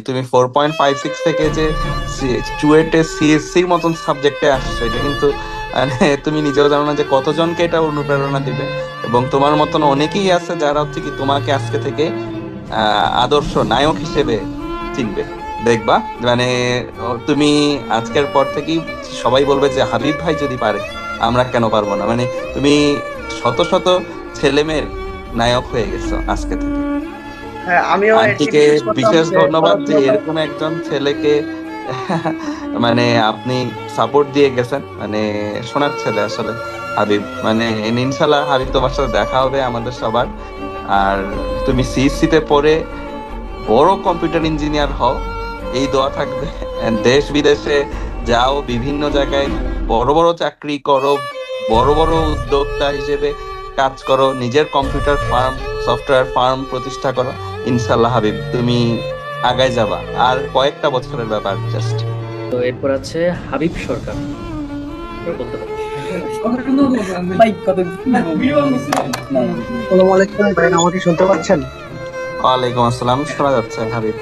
তুমি 4.56 থেকে যে চুয়েটে সিএসসির মতন সাবজেক্টে আসছো, এটা কিন্তু মানে তুমি নিজেও জানো না যে কতজনকে এটা অনুপ্রেরণা দিবে। এবং তোমার মতন অনেকেই আছে যারা হচ্ছে কি তোমাকে আজকে থেকে আদর্শ নায়ক হিসেবে চিনবে। দেখবা মানে তুমি আজকের পর থেকেই সবাই বলবে যে হাবিব ভাই যদি পারে আমরা কেন পারবো না। মানে তুমি শত শত ছেলেমেয়ের নায়ক হয়ে গেছো আজকে থেকে। হ্যাঁ, আমিও এটি আন্টিকে বিশ্বাস করতাম বিশেষ যে ধন্যবাদ যে পড়াশোনাটা। এরকম একজন ছেলেকে মানে আপনি সাপোর্ট দিয়ে গেছেন। মানে শোনার ছেলে আসলে হাবিব। মানে ইনশাল্লাহ হাবিব তোমার সাথে দেখা হবে আমাদের সবার। আর তুমি সিএসসি তে পড়ে বড় কম্পিউটার ইঞ্জিনিয়ার হও, এই দোয়া থাকবে। And দেশ বিদেশে যাও, বিভিন্ন জায়গায় বড় বড় চাকরি করো, বড় বড় উদ্যোক্তা হিসেবে কাজ করো, নিজের কম্পিউটার ফার্ম, সফটওয়্যার ফার্ম প্রতিষ্ঠা করো। ইনশাল্লাহ হাবিব তুমি আগায় যাবা। আর কয়েকটা বছরের ব্যাপার জাস্ট। তো এরপর আছে হাবিব সরকার, এবার বলতে পারো। ভাই কত আসসালামু আলাইকুম ভাই, আমাকে শুনতে পাচ্ছেন? ওয়ালাইকুম আসসালাম, শোনা যাচ্ছে হাবিব।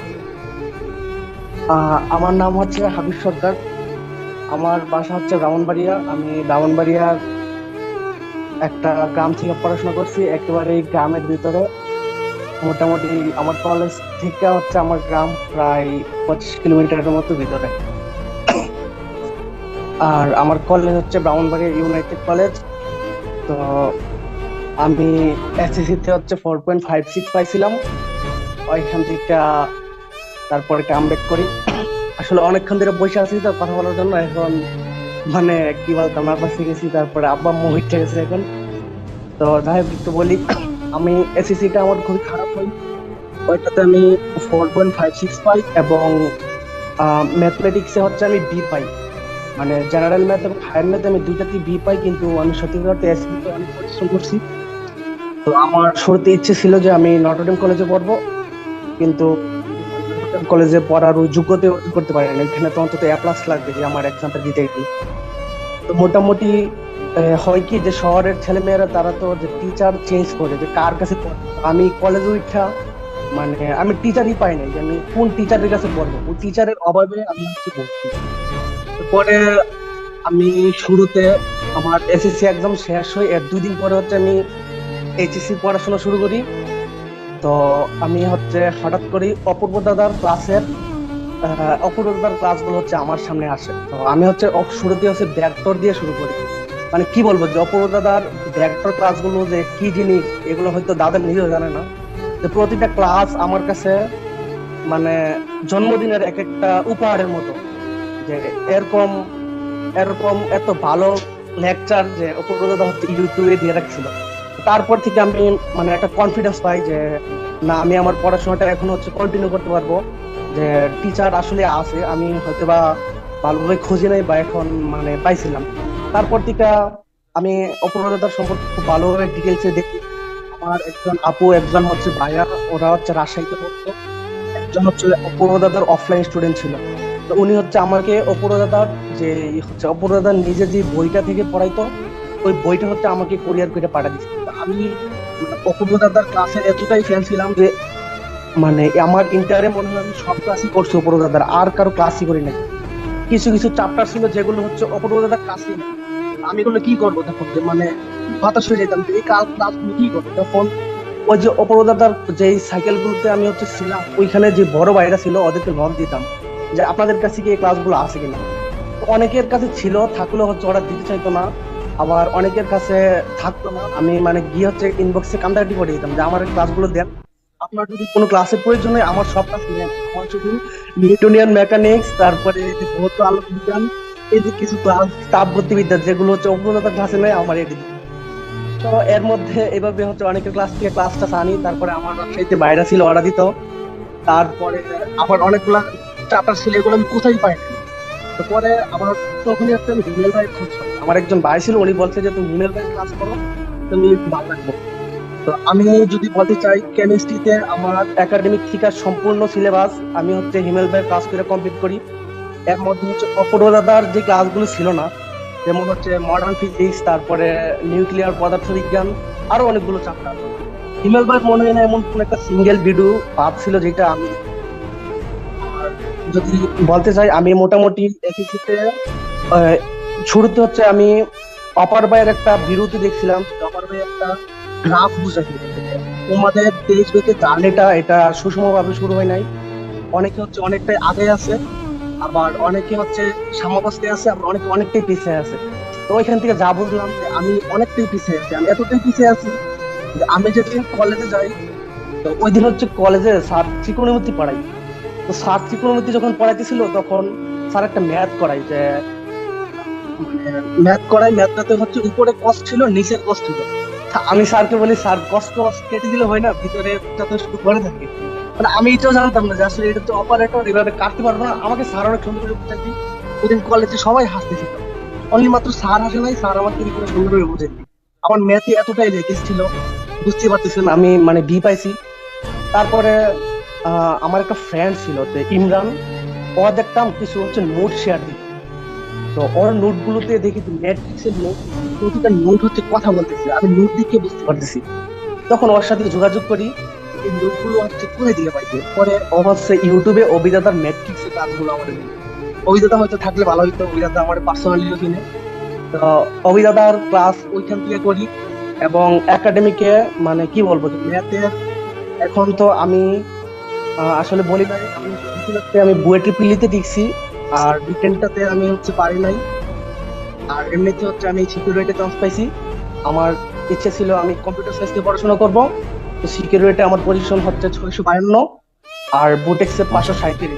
আমার নাম হচ্ছে হাবিব সরকার। আমার বাসা হচ্ছে ব্রাহ্মণবাড়িয়া। আমি ব্রাহ্মণবাড়িয়ার একটা গ্রাম থেকে পড়াশোনা করছি, একেবারে এই গ্রামের ভিতরে। মোটামুটি আমার কলেজ থেকে হচ্ছে আমার গ্রাম প্রায় 25 কিলোমিটারের মতো ভিতরে। আর আমার কলেজ হচ্ছে ব্রাহ্মণবাড়িয়া ইউনাইটেড কলেজ। তো আমি এসএসসি তে হচ্ছে 4.56 পাইছিলাম। ওইখান থেকে তারপরে কামব্যাক করি। আসলে অনেকক্ষণ ধরে বসে আছি তো কথা বলার জন্য, এখন মানে কি বলতাম নার্ভাস হয়ে গেছি। তারপরে আব্বা আম্মু উঠে গেছে এখন। তো যাই হোক একটু বলি, আমি এসএসসি টা আমার খুবই খারাপ হয়। ওইটাতে আমি 4.56 পাই, এবং ম্যাথমেটিক্সে হচ্ছে আমি বি পাই। মানে জেনারেল ম্যাথ এবং হায়ার ম্যাথে আমি দুইটাতেই বি পাই, কিন্তু আমি সত্যি কথা এসএসসি তে অনেক পরিশ্রম করছি। তো আমার শুরুতে ইচ্ছে ছিল যে আমি নটরডেম কলেজে পড়বো, কিন্তু কলেজে পড়ার ওই যোগ্যতা অর্জন করতে পারি না। এখানে তো অন্তত এ প্লাস লাগবে যে আমার এক্সামটা দিতে গেলে। তো মোটামুটি হয় কি যে শহরের ছেলেমেয়েরা তারা তো যে টিচার চেঞ্জ করে যে কার কাছে পড়বে। আমি কলেজে উঠা মানে আমি টিচারই পাই নাই যে আমি কোন টিচারের কাছে পড়বো। ওই টিচারের অভাবে আমি হচ্ছে ভর্তি। তো পরে আমি শুরুতে আমার এসএসসি এক্সাম শেষ হয়ে এর 2 দিন পরে হচ্ছে আমি এইচএসসি পড়াশোনা শুরু করি। তো আমি হচ্ছে হঠাৎ করে অপূর্ব দাদার ক্লাসের অপূর্বতার ক্লাসগুলো হচ্ছে আমার সামনে আসে। তো আমি হচ্ছে শুরুতে হচ্ছে ভেক্টর দিয়ে শুরু করি। মানে কি বলবো যে অপূর্ব দাদার ভেক্টর ক্লাসগুলো যে কি জিনিস এগুলো হয়তো দাদা নিজেও জানে না। যে প্রতিটা ক্লাস আমার কাছে মানে জন্মদিনের এক একটা উপহারের মতো। যে এরকম এরকম এত ভালো লেকচার যে অপূর্ব দাদা হচ্ছে ইউটিউবে দিয়ে রাখছিল। তারপর থেকে আমি মানে একটা কনফিডেন্স পাই যে না, আমি আমার পড়াশোনাটা এখন হচ্ছে কন্টিনিউ করতে পারবো। যে টিচার আসলে আছে, আমি হয়তো বা ভালোভাবে খুঁজে নাই বা এখন মানে পাইছিলাম। তারপর থেকে আমি অপরাধতার সম্পর্কে খুব ভালোভাবে ডিটেলসে দেখি। আমার একজন আপু, একজন হচ্ছে ভাইয়া, ওরা হচ্ছে রাজশাহীতে পড়তো। একজন হচ্ছে অপরাধার অফলাইন স্টুডেন্ট ছিল। তো উনি হচ্ছে আমাকে অপরাধার যে হচ্ছে অপরাধার নিজে যে বইটা থেকে পড়াইতো, ওই বইটা হচ্ছে আমাকে কোরিয়ার করে পাঠা দিচ্ছে। তো আমি অপরাধার ক্লাসের এতটাই ফ্যান ছিলাম যে মানে আমার ইন্টারে মনে হয় আমি সব ক্লাসই করছি অপরাধার, আর কারো ক্লাসই করি নাই। কিছু কিছু চ্যাপ্টার ছিল যেগুলো হচ্ছে অপরাধার ক্লাসই নেই। আমি এগুলো কি করবো তখন, যে মানে হতাশ হয়ে যেতাম যে এই ক্লাসগুলো কি করবো তখন। ওই যে অপরাধার যে সাইকেল গুলোতে আমি হচ্ছে ছিলাম, ওইখানে যে বড় ভাইরা ছিল ওদেরকে নক দিতাম যে আপনাদের কাছে কি এই ক্লাসগুলো আছে কিনা। তো অনেকের কাছে ছিল, থাকলেও হচ্ছে ওরা দিতে চাইতো না। আবার অনেকের কাছে থাকতো না, আমি মানে গিয়ে হচ্ছে ইনবক্সে কান্দাকাটি করে দিতাম যে আমার এই ক্লাসগুলো দেন। আপনার যদি কোনো ক্লাসের প্রয়োজন হয় আমার সব ক্লাস নেন, আমার শুধু নিউটনিয়ান মেকানিক্স, তারপরে এই যে ভৌত আলোক বিজ্ঞান, এই যে কিছু ক্লাস তাপগতিবিদ্যা যেগুলো হচ্ছে অপূর্ণতার ক্লাসে নেই আমার এটি। তো এর মধ্যে এভাবে হচ্ছে অনেকের ক্লাস থেকে ক্লাসটা আনি, তারপরে আমার রাজশাহীতে বাইরে ছিল ওরা দিত। তারপরে আবার অনেকগুলা চাপটার ছিল এগুলো আমি কোথায় পাই না। তো পরে আবার তখনই হচ্ছে আমি হিমেল ভাইয়ের খোঁজ পাই। আমার একজন ভাই ছিল, উনি বলছে যে তুমি হিমেল ভাইয়ের ক্লাস করো, তুমি ভালো লাগবে। তো আমি যদি বলতে চাই কেমিস্ট্রিতে আমার একাডেমিক থেকে সম্পূর্ণ সিলেবাস আমি হচ্ছে হিমেল ভাইয়ের ক্লাস করে কমপ্লিট করি। এর মধ্যে হচ্ছে অপরাধার যে ক্লাসগুলো ছিল না, যেমন হচ্ছে মডার্ন ফিজিক্স, তারপরে নিউক্লিয়ার পদার্থবিজ্ঞান, আরো অনেকগুলো চ্যাপ্টার হিমেল ভাই মনে হয় না এমন কোন একটা সিঙ্গেল ভিডিও পাপ ছিল যেটা আমি যদি বলতে চাই, আমি মোটামুটি এসএসসিতে শুরুতে হচ্ছে আমি অপার ভাইয়ের একটা বিরতি দেখছিলাম। অপার ভাই একটা গ্রাফ বুঝাইছিল যে তোমাদের তেইশ ব্যাচে জার্নিটা এটা সুষমভাবে শুরু হয় নাই। অনেকে হচ্ছে অনেকটাই আগে আছে, আবার অনেকে হচ্ছে সাম্যাবস্থায় আছে, আবার অনেকে অনেকটাই পিছিয়ে আছে। তো ওইখান থেকে যা বুঝলাম যে আমি অনেকটাই পিছিয়ে আছি। আমি এতটাই পিছিয়ে আছি যে আমি যেদিন কলেজে যাই, তো ওই দিন হচ্ছে কলেজে স্যার ত্রিকোণমিতি পড়াই। তো স্যার ত্রিকোণমিতি যখন পড়াইতেছিল তখন স্যার একটা ম্যাথ করাই, যে ম্যাথটাতে হচ্ছে উপরে কস ছিল, নিচের কস ছিল। তা আমি স্যারকে বলি, স্যার কস কস কেটে দিলে হয় না, ভিতরে যাতে শুধু পড়ে থাকে। মানে আমি এটাও জানতাম না যে আসলে এটা তো অপারেটর, এভাবে কাটতে পারবো না। আমাকে স্যার অনেক সুন্দর করে বুঝাইছি। ওদিন কলেজে সবাই হাসতেছিল, অনলি মাত্র স্যার হাসে নাই, স্যার আমাকে কি করে সুন্দর করে বুঝাইছি। আমার ম্যাথে এতটাই লেগেজ ছিল, বুঝতে পারতেছিলাম আমি মানে বি পাইছি। তারপরে আমার একটা ফ্রেন্ড ছিল যে ইমরান, ও দেখতাম কিছু হচ্ছে নোট শেয়ার দিত। তো ওর নোট গুলোতে দেখি নেটফ্লিক্সের নোট, প্রতিটা নোট হচ্ছে কথা বলতেছে, আমি নোট দেখে বুঝতে পারতেছি। তখন ওর সাথে যোগাযোগ করি, এই নোট গুলো হচ্ছে করে দিয়ে পাইছে। পরে ও হচ্ছে ইউটিউবে অভিদাতার ম্যাট্রিক্সের কাজগুলো আমাদের দিল। অভিদাতা হয়তো থাকলে ভালো হইতো, অভিদাতা আমার পার্সোনালিও কিনে। তো অভিদাতার ক্লাস ওইখান থেকে করি। এবং একাডেমিকে মানে কি বলবো, যে ম্যাথের এখন তো আমি আসলে বলি নাই, আমি বেশিরভাগটাই আমি বুয়েটের পিলিতে টিকছি, আর রিটেনটাতে আমি হচ্ছে পারি নাই। আর এমনিতে হচ্ছে আমি সিকিউরিটি চান্স পাইছি। আমার ইচ্ছে ছিল আমি কম্পিউটার সায়েন্স নিয়ে পড়াশোনা করবো। তো সিকিউরিটি আমার পজিশন হচ্ছে 652, আর বুটেক্সে 537।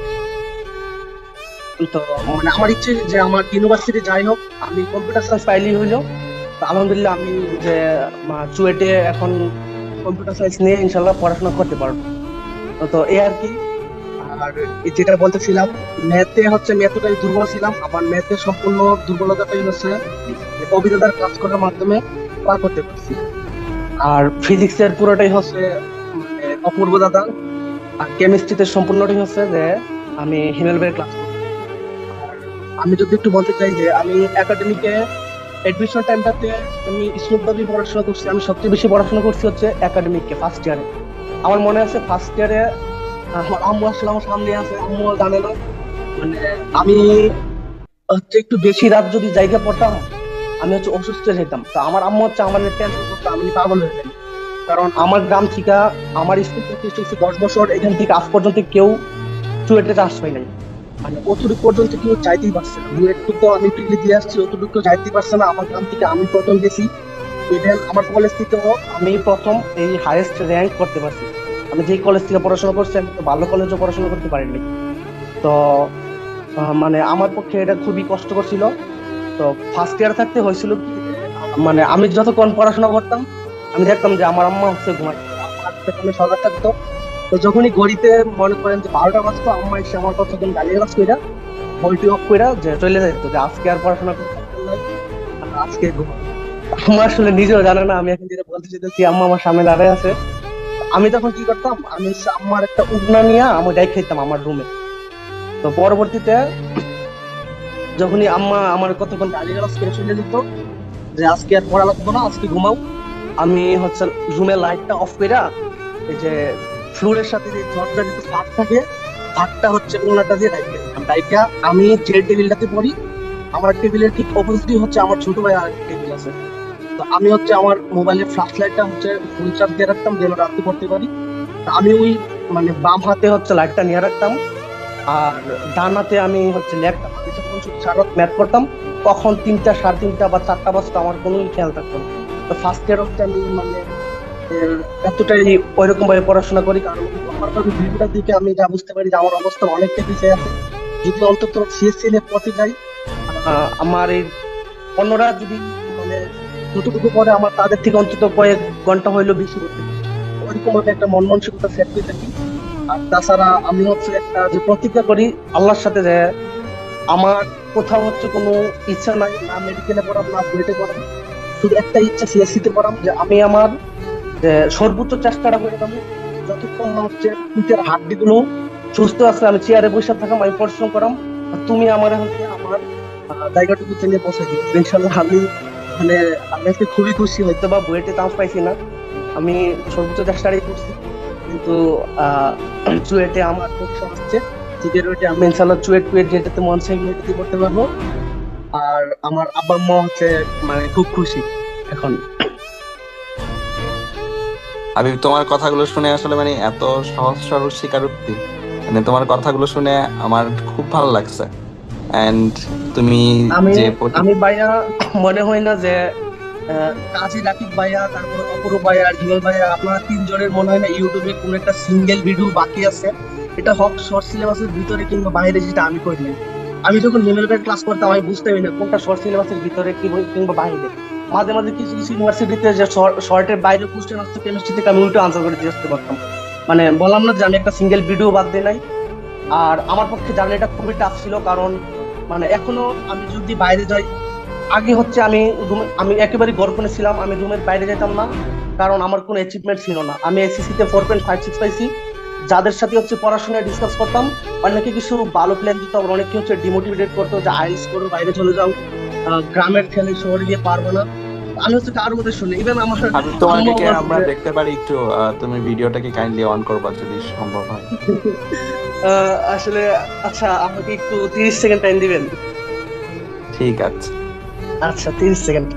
তো মানে আমার ইচ্ছে যে আমার ইউনিভার্সিটি যাই হোক, আমি কম্পিউটার সায়েন্স পাইলেই হইলো। তো আলহামদুলিল্লাহ আমি যে চুয়েটে এখন কম্পিউটার সায়েন্স নিয়ে ইনশাল্লাহ পড়াশোনা করতে পারবো। তো এই আর কি। আর যেটা বলতেছিলাম, ম্যাথে হচ্ছে ম্যাথটাই দুর্বল ছিলাম। আমার ম্যাথের সম্পূর্ণ দুর্বলতাটাই হচ্ছে যে অভিজ্ঞতার কাজ করার মাধ্যমে পার করতে পারছি। আর ফিজিক্সের পুরোটাই হচ্ছে মানে অপূর্ব দাদা। আর কেমিস্ট্রিতে সম্পূর্ণটাই হচ্ছে যে আমি হিমেল ভাইয়ের ক্লাস করি। আর আমি যদি একটু বলতে চাই যে আমি একাডেমিকে এডমিশন টাইমটাতে আমি স্মুথভাবে পড়াশোনা করছি। আমি সবচেয়ে বেশি পড়াশোনা করছি হচ্ছে একাডেমিককে ফার্স্ট ইয়ারে। আমার মনে আছে ফার্স্ট ইয়ারে আমার আম্মু আসলে আমার সামনে আছে, আম্মু জানে না, মানে আমি হচ্ছে একটু বেশি রাত যদি জায়গা পড়তাম, আমি হচ্ছে অসুস্থ হয়ে যেতাম। তো আমার আম্মু হচ্ছে আমার টেনশন করতো, আমি পাগল হয়ে যাই। কারণ আমার গ্রাম থেকে আমার স্কুল প্রতিষ্ঠা হচ্ছে 10 বছর, এখান থেকে আজ পর্যন্ত কেউ চুয়েটে চান্স পাই নাই। মানে অতটুকু পর্যন্ত কেউ যাইতেই পারছে না। একটু তো আমি টিকলি দিয়ে আসছি, অতটুকু কেউ যাইতেই পারছে না। আমার গ্রাম থেকে আমি প্রথম গেছি, ইভেন আমার কলেজ থেকেও আমি প্রথম এই হাইয়েস্ট র্যাঙ্ক করতে পারছি। আমি যেই কলেজ থেকে পড়াশোনা করছি, আমি তো ভালো কলেজে পড়াশোনা করতে পারিনি। তো মানে আমার পক্ষে এটা খুবই কষ্টকর ছিল। তো ফার্স্ট ইয়ার থাকতে হয়েছিল কি, মানে আমি যতক্ষণ পড়াশোনা করতাম আমি দেখতাম যে আমার আম্মা হচ্ছে ঘুমাই, আমার সজাগ থাকতো। তো যখনই ঘড়িতে মনে করেন যে 12টা বাজতো, আম্মা এসে আমার কতক্ষণ গালিগালাজ কইরা বইটি অফ কইরা যে চলে যাইতো যে আজকে আর পড়াশোনা করতে পারতাম না, আজকে ঘুমাই। আম্মা আসলে নিজেও জানে না আমি এখন যেটা বলতে চাইতেছি, আম্মা আমার সামনে দাঁড়ায় আছে। আমি তখন কি করতাম, আমি হচ্ছে আম্মার একটা উড়না নিয়ে আমি ডাইক খাইতাম আমার রুমে। তো পরবর্তীতে যখনই আম্মা আমার কতক্ষণ গালিগালাজ করে চলে যেত যে আজকে আর পড়া লাগবো না, আজকে ঘুমাও, আমি হচ্ছে রুমের লাইটটা অফ কইরা এই যে ফ্লোরের সাথে যে দরজার যে ফাঁক থাকে, ফাঁকটা হচ্ছে ওনাটা দিয়ে ডাইকা দিতাম। ডাইকা আমি যে টেবিলটাতে পড়ি, আমার টেবিলের ঠিক অপোজিটই হচ্ছে আমার ছোট ভাই আর টেবিল আছে। তো আমি হচ্ছে আমার মোবাইলের ফ্ল্যাশ লাইটটা হচ্ছে ফুল চার্জ দিয়ে রাখতাম যেন রাতে পড়তে পারি। তো আমি ওই মানে বাম হাতে হচ্ছে লাইটটা নিয়ে রাখতাম, আর ডান হাতে আমি হচ্ছে ল্যাপটপ, আমি যখন সারা ম্যাথ করতাম কখন 3টা 3:30 বা 4টা বাজতো আমার কোনো খেয়াল থাকতো না। তো ফার্স্ট ইয়ার হচ্ছে আমি মানে এতটাই ওইরকম ভাবে পড়াশোনা করি, কারণ আমার ভিডিওটার দিকে আমি যা বুঝতে পারি যে আমার অবস্থা অনেকটা পিছিয়ে আছে। যদি অন্তত সিএসসি এর পথে যাই, আমার এই অন্যরা যদি মানে যতটুকু পরে আমার তাদের থেকে অন্তত কয়েক ঘন্টা হইলো বেশি করতে পারি, ওইরকম ভাবে একটা মন মানসিকতা সেট করে থাকি। আর তাছাড়া আমি হচ্ছে একটা যে প্রতিজ্ঞা করি আল্লাহর সাথে যে আমার কোথাও হচ্ছে কোনো ইচ্ছা নাই, না মেডিকেলে পড়াম না বুয়েটে পড়াম, শুধু একটা ইচ্ছা সিএসসি তে পড়াম, যে আমি আমার যে সর্বোচ্চ চেষ্টাটা করে যাবো যতক্ষণ না হচ্ছে পিঠের হাড্ডি গুলো সুস্থ আছে, আমি চেয়ারে বসে থাকাম, আমি পরিশ্রম করাম, আর তুমি আমার হচ্ছে আমার জায়গাটুকু চেনে পৌঁছে দিও। ইনশাল্লাহ আমি মানে আমি আজকে খুবই খুশি, হয়তো বা বুয়েটে চান্স পাইছি না, আমি সর্বোচ্চ চেষ্টাটাই করছি, কিন্তু চুয়েটে আমার পরীক্ষা হচ্ছে। ম্যাথিকের ওইটা আমি ইনশাল্লাহ চুয়েট টুয়েট যেটাতে মন চাই ওইটাতে করতে পারবো। আর আমার আব্বা আম্মা হচ্ছে মানে খুব খুশি এখন। হাবিব, তোমার কথাগুলো শুনে আসলে মানে এত সহজ সরল স্বীকারোক্তি, মানে তোমার কথাগুলো শুনে আমার খুব ভালো লাগছে। এন্ড তুমি আমি যে আমি ভাইয়া মনে হয় না যে কাজী রাকিব ভাইয়া, তারপর অপরূপ ভাইয়া আর হিমেল ভাইয়া, আপনারা তিনজনের মনে হয় না ইউটিউবে কোনো একটা সিঙ্গেল ভিডিও বাকি আছে, এটা হোক শর্ট সিলেবাসের ভিতরে কিংবা বাইরে, যেটা আমি করি নাই। আমি যখন হিমেল ভাইয়ের ক্লাস করতাম আমি বুঝতে পারি না কোনটা শর্ট সিলেবাসের ভিতরে কিংবা বাইরে। মাঝে মাঝে কিছু কিছু ইউনিভার্সিটিতে যে শর্টের বাইরে কোশ্চেন আসতো কেমিস্ট্রি থেকে, আমি উল্টো আনসার করে দিয়ে আসতে পারতাম। মানে বললাম না যে আমি একটা সিঙ্গেল ভিডিও বাদ দিই নাই। আর আমার পক্ষে জার্নিটা খুবই টাফ ছিল, কারণ মানে এখনো আমি যদি বাইরে যাই, আগে হচ্ছে আমি একেবারে গর্ভনে ছিলাম, আমি রুমের বাইরে যেতাম না, কারণ আমার কোনো অ্যাচিভমেন্ট ছিল না। আমি এসএসসি তে 4.56 পাইছি। যাদের সাথে হচ্ছে পড়াশোনা ডিসকাস করতাম, অনেকে কিছু ভালো প্ল্যান দিত, আবার অনেকে হচ্ছে ডিমোটিভেট করতো যে আইএলটিএস করো, বাইরে চলে যাও, গ্রামের ছেলে শহরে গিয়ে পারবো না। আমি হচ্ছে কার মধ্যে শুনি, ইভেন আমার হাবিব, তোমাকে আম্মাও কি বলছে আমরা যে, দেখতে পারি একটু? তুমি ভিডিওটাকে কাইন্ডলি অন করবা যদি সম্ভব হয়। আসলে আচ্ছা আমাকে একটু 30 সেকেন্ড টাইম দিবেন? ঠিক আছে। আচ্ছা 30 সেকেন্ড।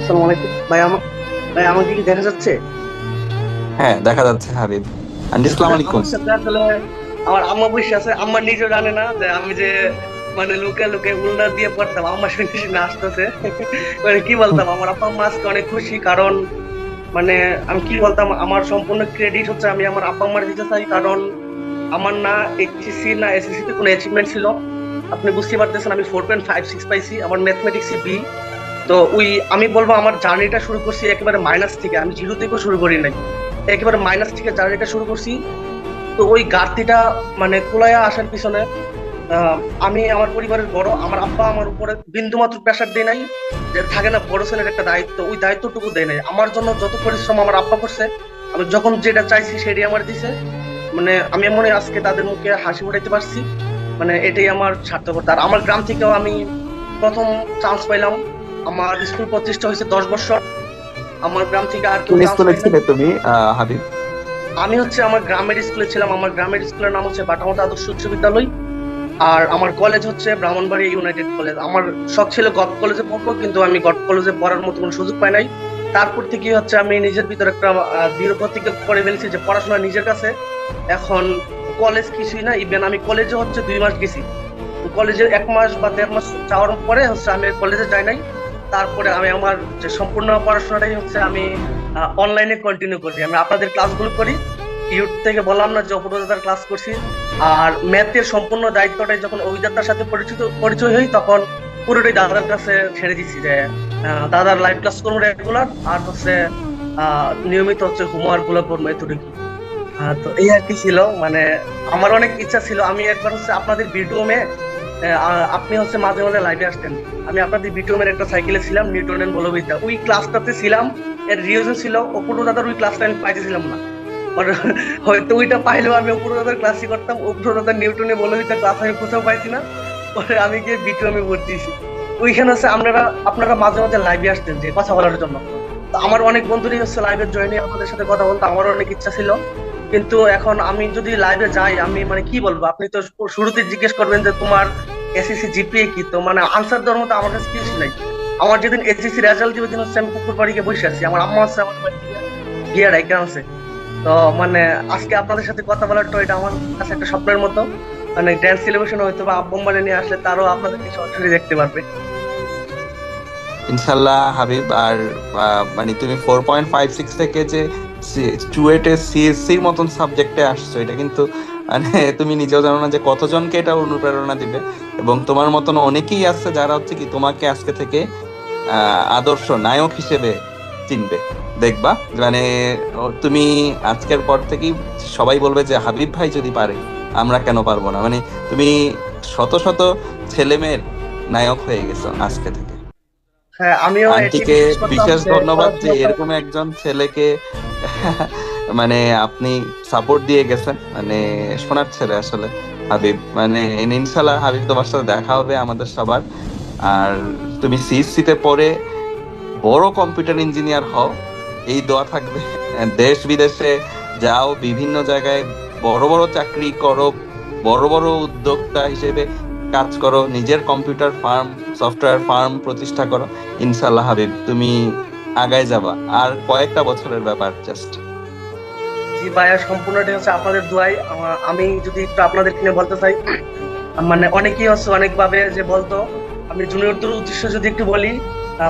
আসসালামু আলাইকুম ভাই, আমাকে কি দেখা যাচ্ছে? হ্যাঁ, দেখা যাচ্ছে হাবিব। আন্টি, আসসালামু আলাইকুম। আমার সাথে আসলে আমার আম্মা বসে আছে, আম্মা নিজেও জানে না যে আমি যে মানে লুকে লুকে উল্টা দিয়ে পড়তাম, আম্মা শুনে শুনে আসতেছে। মানে কি বলতাম, আমার আপা আম্মা আজকে অনেক খুশি, কারণ মানে আমি কি বলতাম, আমার সম্পূর্ণ ক্রেডিট হচ্ছে আমি আমার আপা আম্মার দিতে চাই, কারণ আমার না এইচএসসি না এসএসসি তে কোনো অ্যাচিভমেন্ট ছিল। আপনি বুঝতে পারতেছেন আমি 4.56 পাইছি, আমার ম্যাথমেটিক্সে বি। তো আমি বলবো আমার জার্নিটা শুরু করছি একেবারে মাইনাস থেকে, আমি জিরো থেকেও শুরু করি নাই, একেবারে মাইনাস থেকে জার্নিটা শুরু করছি। তো ওই ঘাটতিটা মানে কুলায়া আসার পিছনে আমি আমার পরিবারের বড়, আমার আব্বা আমার উপরে বিন্দুমাত্র প্রেশার দেয় নাই, যে থাকে না বড় ছেলের একটা দায়িত্ব, ওই দায়িত্বটুকু দেয় নাই। আমার জন্য যত পরিশ্রম আমার আব্বা করছে, আমি যখন যেটা চাইছি সেটাই আমার দিছে। মানে আমি মনে হয় আজকে তাদের মুখে হাসি ফুটাইতে পারছি, মানে এটাই আমার সার্থকতা। আর আমার গ্রাম থেকেও আমি প্রথম চান্স পাইলাম, আমার স্কুল প্রতিষ্ঠা হয়েছে 10 বছর, আমার গ্রাম থেকে আর কেউ কোন চান্স স্কুলে পাইনি। ছিলে তুমি হাবিব? আমি হচ্ছে আমার গ্রামের স্কুলে ছিলাম, আমার গ্রামের স্কুলের নাম হচ্ছে বাটামোটা আদর্শ উচ্চ বিদ্যালয়। আর আমার কলেজ হচ্ছে ব্রাহ্মণবাড়িয়া ইউনাইটেড কলেজ। আমার শখ ছিল গভ কলেজে পড়বো, কিন্তু আমি গভ কলেজে পড়ার মতো কোনো সুযোগ পাই নাই। তারপর থেকে হচ্ছে আমি নিজের ভিতরে একটা দৃঢ় প্রতিজ্ঞা করে ফেলেছি যে পড়াশোনা নিজের কাছে। এখন কলেজ কিছুই না, ইভেন আমি কলেজে হচ্ছে 2 মাস গেছি, কলেজে 1 মাস বা 1.5 মাস যাওয়ার পরে হচ্ছে আমি কলেজে যাই নাই। তারপরে আমি আমার যে সম্পূর্ণ পড়াশোনাটাই হচ্ছে আমি অনলাইনে কন্টিনিউ করি, আমি আপনাদের ক্লাসগুলো করি ইউটিউব থেকে। বললাম না যে অপরদাতার ক্লাস করছি। আর ম্যাথের সম্পূর্ণ দায়িত্বটাই যখন অভিজ্ঞতার সাথে পরিচয় হই, তখন পুরোটাই দাদার কাছে ছেড়ে দিচ্ছি, যে দাদার লাইভ ক্লাস করবো রেগুলার, আর হচ্ছে নিয়মিত হচ্ছে হোমওয়ার্ক গুলো করবো, এতটুকু। তো এই আর কি ছিল, মানে আমার অনেক ইচ্ছা ছিল আমি একবার হচ্ছে আপনাদের বিটুমে, আপনি হচ্ছে মাঝে মাঝে লাইভে আসতেন, আমি আপনাদের বিটুমের একটা সাইকেলে ছিলাম, নিউটনের বলবিদ্যা ওই ক্লাসটাতে ছিলাম। এর রিজন ছিল অপূর্ব দাদার ওই ক্লাসটা আমি পাইতেছিলাম না, মানে হয়তো ওইটা পাইলেও আমি অপূর্ব দাদার ক্লাসই করতাম, অপূর্ব দাদার নিউটনের বলবিদ্যা ক্লাস আমি কোথাও পাইছি না। পরে আমি গিয়ে বিটুমে ভর্তিছি, ওইখানে হচ্ছে আপনারা মাঝে মাঝে লাইভে আসতেন যে কথা বলার জন্য। তো আমার অনেক বন্ধুরই হচ্ছে লাইভে জয়েন হয়ে আপনাদের সাথে কথা বলতে আমার অনেক ইচ্ছা ছিল, কিন্তু এখন আমি যদি লাইভে যাই আমি মানে কি বলবো, আপনি তো শুরুতে জিজ্ঞেস করবেন যে তোমার এসএসসি জিপিএ কি, তো মানে আনসার দেওয়ার মতো আমার কাছে কিছু নাই। আমার যেদিন এসএসসি রেজাল্ট দিবে, দিন হচ্ছে আমি পুকুর বাড়ি গিয়ে বসে আছি, আমার আম্মা হচ্ছে আমার বাড়ি থেকে গিয়ে রাইখা আনছে। তো মানে আজকে আপনাদের সাথে কথা বলার তো এটা আমার কাছে একটা স্বপ্নের মতো, মানে গ্র্যান্ড সেলিব্রেশন হয়তো বা আব্বু আম্মা নিয়ে আসলে তারও আপনাদেরকে সরাসরি দেখতে পারবে ইনশাল্লাহ হাবিব। আর মানে তুমি 4.56 থেকে যে চুয়েটে সিএসসির মতন সাবজেক্টে আসছো, এটা কিন্তু মানে তুমি নিজেও জানো না যে কতজনকে এটা অনুপ্রেরণা দিবে। এবং তোমার মতন অনেকেই আছে যারা হচ্ছে কি তোমাকে আজকে থেকে আদর্শ নায়ক হিসেবে চিনবে। দেখবা মানে তুমি আজকের পর থেকেই সবাই বলবে যে হাবিব ভাই যদি পারে আমরা কেন পারবো না? মানে তুমি শত শত ছেলে মেয়ের নায়ক হয়ে গেছো আজকে থেকে। হ্যাঁ, আমিও এটি আন্টিকে বিশ্বাস করতাম বিশেষ যে ধন্যবাদ যে পড়াশোনা করে এরকম একজন ছেলেকে মানে আপনি সাপোর্ট দিয়ে গেছেন, মানে সোনার ছেলে আসলে হাবিব। মানে ইনশাল্লাহ হাবিব তোমার সাথে দেখা হবে আমাদের সবার। আর তুমি সিএসসি তে পড়ে বড় কম্পিউটার ইঞ্জিনিয়ার হও, এই দোয়া থাকবে। দেশ বিদেশে যাও, বিভিন্ন জায়গায় বড় বড় চাকরি করো, বড় বড় উদ্যোক্তা হিসেবে কাজ করো, নিজের কম্পিউটার ফার্ম, সফটওয়্যার ফার্ম প্রতিষ্ঠা করো। ইনশাল্লাহ হাবিব তুমি আগায় যাবা, আর কয়েকটা বছরের ব্যাপার জাস্ট। জি ভাইয়া, সম্পূর্ণটাই হচ্ছে আপনাদের দোয়াই। আমি যদি একটু আপনাদের কিনে বলতে চাই, মানে অনেকেই হচ্ছে অনেকভাবে যে বলতো, আমি জুনিয়রদের উদ্দেশ্য যদি একটু বলি,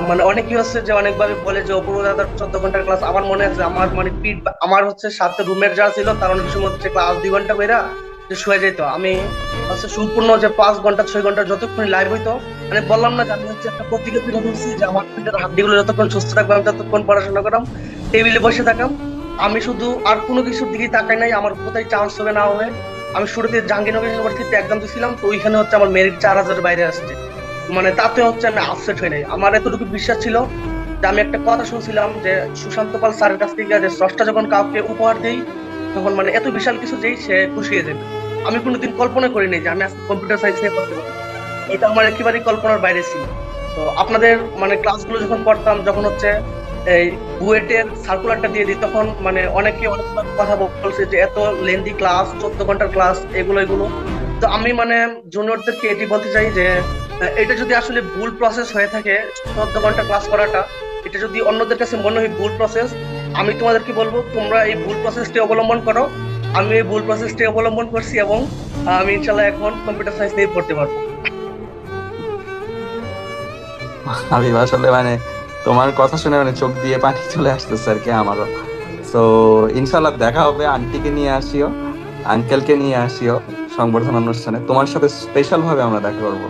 মানে অনেকেই হচ্ছে যে অনেকভাবে বলে যে অপূর্ব দাদার 14 ঘন্টার ক্লাস। আমার মনে আছে আমার মানে পিঠ, আমার হচ্ছে সাথে রুমের যারা ছিল তার অনেক সময় হচ্ছে ক্লাস 2 ঘন্টা বেরা যে শুয়ে যেত। আমি হচ্ছে সম্পূর্ণ যে 5 ঘন্টা 6 ঘন্টা যতক্ষণ লাইভ হইতো, মানে বললাম না যে আমি হচ্ছে একটা পত্রিকা তুলে ধরছি যে আমার পিঠের হাড্ডিগুলো যতক্ষণ সুস্থ থাকবে আমি ততক্ষণ পড়াশোনা করলাম, টেবিলে বসে থাকাম। আমি শুধু আর কোনো কিছুর দিকেই তাকাই নাই আমার কোথায় চান্স হবে না হবে। আমি শুরুতে জাহাঙ্গীরনগর ইউনিভার্সিটিতে এক্সাম দিয়েছিলাম, তো ওইখানে হচ্ছে আমার মেরিট 4,000 বাইরে আসছে। মানে তাতে হচ্ছে আমি আপসেট হই নাই। আমার এতটুকু বিশ্বাস ছিল যে আমি একটা কথা শুনছিলাম যে সুশান্ত পাল স্যারের কাছ থেকে যে স্রষ্টা যখন কাউকে উপহার দেই তখন মানে এত বিশাল কিছু যেই সে খুশি হয়ে যাবে। আমি কোনোদিন কল্পনা করিনি যে আমি আজকে কম্পিউটার সায়েন্স নিয়ে পড়তে পারবো। এটা আমার একেবারেই কল্পনার বাইরে ছিল। তো আপনাদের মানে ক্লাসগুলো যখন করতাম, যখন হচ্ছে এই বুয়েটের সার্কুলারটা দিয়ে দিই, তখন মানে অনেকে অনেক কথা বলছে যে এত লেন্দি ক্লাস, 14 ঘন্টার ক্লাস, এগুলো এগুলো। তো আমি মানে জুনিয়রদেরকে এটি বলতে চাই যে এটা যদি আসলে ভুল প্রসেস হয়ে থাকে, 14 ঘন্টা ক্লাস করাটা, এটা যদি অন্যদের কাছে মনে হয় ভুল প্রসেস, আমি তোমাদেরকে বলবো তোমরা এই ভুল প্রসেসটি অবলম্বন করো। আমি এই ভুল প্রসেসটি অবলম্বন করছি এবং আমি ইনশাল্লাহ এখন কম্পিউটার সায়েন্স নিয়ে পড়তে পারবো। হাবিব আসলে মানে তোমার কথা শুনে মানে চোখ দিয়ে পানি চলে আসতেছে আর কি আমারও। তো ইনশাল্লাহ দেখা হবে, আন্টিকে নিয়ে আসিও, আঙ্কেলকে নিয়ে আসিও সংবর্ধনা অনুষ্ঠানে, তোমার সাথে স্পেশাল ভাবে আমরা দেখা করবো।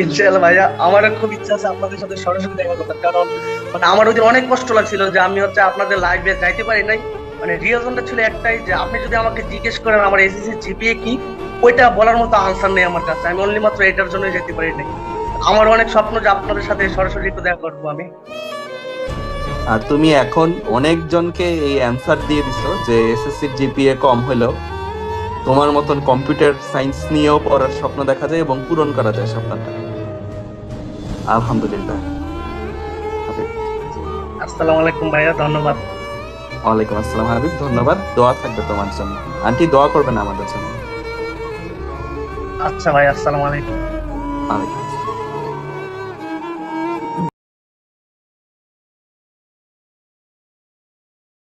ইনশাআল্লাহ ভাইয়া, আমারও খুব ইচ্ছা আছে আপনাদের সাথে সরাসরি দেখা করতে, কারণ মানে আমার ওই দিন অনেক কষ্ট লাগছিল যে আমি হচ্ছে আপনাদের লাইভে যাইতে পারি নাই। মানে রিয়াজনটা ছিল একটাই যে আপনি যদি আমাকে জিজ্ঞেস করেন আমার এসএসসি জিপিএ কি, ওইটা বলার মতো আনসার নেই আমার কাছে। আমি অনলি মাত্র এটার জন্যই যেতে পারি নাই। আমার অনেক স্বপ্ন যে আপনাদের সাথে সরাসরি একটু দেখা করবো আমি। আর তুমি এখন অনেকজনকে এই অ্যান্সার দিয়ে দিছো যে এসএসসি জিপিএ কম হলেও তোমার মতন কম্পিউটার সায়েন্স নিয়েও পড়ার স্বপ্ন দেখা যায় এবং পূরণ করা যায় স্বপ্নটা। আলহামদুলিল্লাহ। হাবিব, আসসালামু আলাইকুম ভাইয়া, ধন্যবাদ। ওয়ালাইকুম আসসালাম হাবিব, ধন্যবাদ। দোয়া থাকবে তোমার জন্য, আন্টি দোয়া করবেন আমাদের জন্য। আচ্ছা ভাই, আসসালামু আলাইকুম। ওয়ালাইকুম।